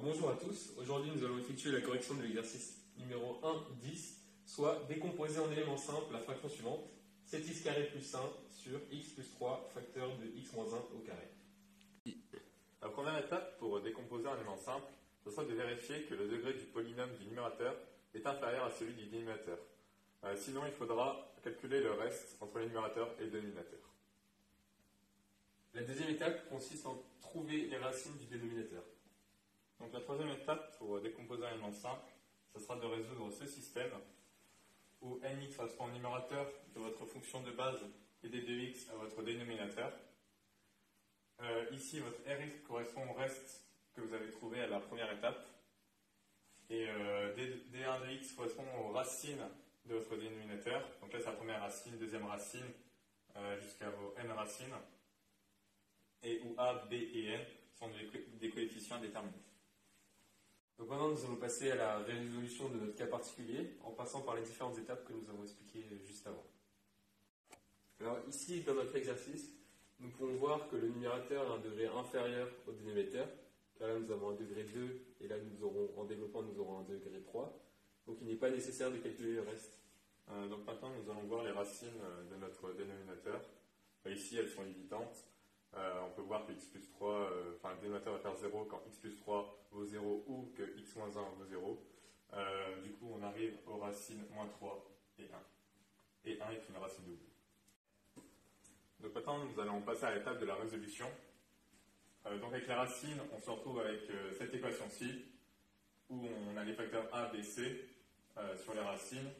Bonjour à tous, aujourd'hui nous allons effectuer la correction de l'exercice numéro 1,10, soit décomposer en éléments simples la fraction suivante, 7x carré plus 1 sur x plus 3 facteur de x moins 1 au carré. La première étape pour décomposer un élément simple, ce sera de vérifier que le degré du polynôme du numérateur est inférieur à celui du dénominateur. Sinon, il faudra calculer le reste entre le numérateur et le dénominateur. La deuxième étape consiste en trouver les racines du dénominateur. Donc la troisième étape pour décomposer un élément simple, ce sera de résoudre ce système où nx correspond au numérateur de votre fonction de base et d de x à votre dénominateur. Ici, votre rx correspond au reste que vous avez trouvé à la première étape. Et d1 de x correspond aux racines de votre dénominateur. Donc là, c'est la première racine, deuxième racine, jusqu'à vos n racines. Et où a, b et n sont des coefficients déterminés. Donc maintenant, nous allons passer à la résolution de notre cas particulier en passant par les différentes étapes que nous avons expliquées juste avant. Alors ici, dans notre exercice, nous pouvons voir que le numérateur a un degré inférieur au dénominateur, car là nous avons un degré 2 et là en développant nous aurons un degré 3. Donc il n'est pas nécessaire de calculer le reste. Donc maintenant nous allons voir les racines de notre dénominateur. Ici elles sont évidentes. On peut voir que x plus 3, le dénominateur va faire 0 quand x plus 3 vaut 0 ou que x moins 1 vaut 0. Du coup on arrive aux racines moins 3 et 1. Et 1 est une racine double. Donc maintenant nous allons passer à l'étape de la résolution. Donc avec les racines, on se retrouve avec cette équation-ci, où on a les facteurs a, b, c sur les racines.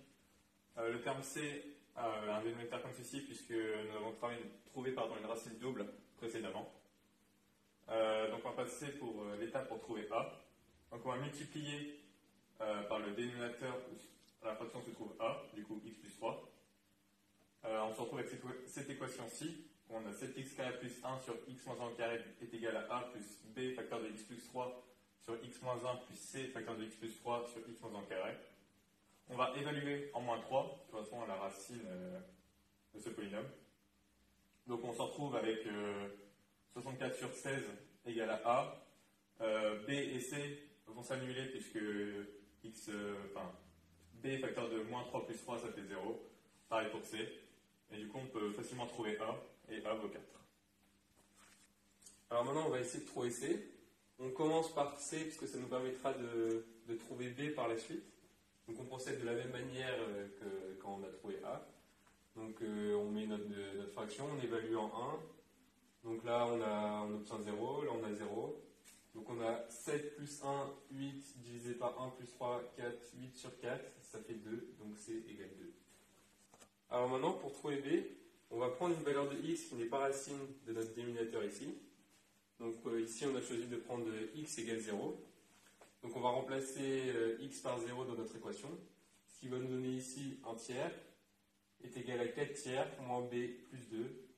Le terme c a un dénominateur comme ceci, puisque nous avons trouvé une racine double précédemment. Donc on va passer pour l'étape pour trouver a. Donc on va multiplier par le dénominateur où la fraction se trouve a, du coup x plus 3. On se retrouve avec cette équation-ci, où on a 7x carré plus 1 sur x moins 1 au carré est égal à a plus b facteur de x plus 3 sur x moins 1 plus c facteur de x plus 3 sur x moins 1 au carré. On va évaluer en moins 3, qui correspond à la racine de ce polynôme. Donc on se retrouve avec 64 sur 16 égale à a. B et c vont s'annuler puisque b facteur de moins 3 plus 3 ça fait 0. Pareil pour c. Et du coup on peut facilement trouver a, et a vaut 4. Alors maintenant on va essayer de trouver c. On commence par c puisque ça nous permettra de trouver b par la suite. Donc on procède de la même manière que quand on a trouvé a. Donc on met notre fraction, on évalue en 1. Donc là on obtient 0, là on a 0. Donc on a 7 plus 1, 8 divisé par 1 plus 3, 4, 8 sur 4, ça fait 2, donc c égale 2. Alors maintenant pour trouver b, on va prendre une valeur de x qui n'est pas racine de notre dénominateur ici. Donc ici on a choisi de prendre x égale 0. Donc on va remplacer x par 0 dans notre équation, ce qui va nous donner ici 1 tiers est égal à 4 tiers moins b plus 2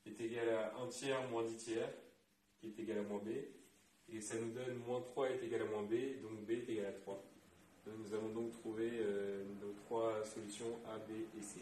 est égal à 1 tiers moins 10 tiers qui est égal à moins b, et ça nous donne moins 3 est égal à moins b, donc b est égal à 3. Donc nous avons donc trouvé nos trois solutions a, b et c.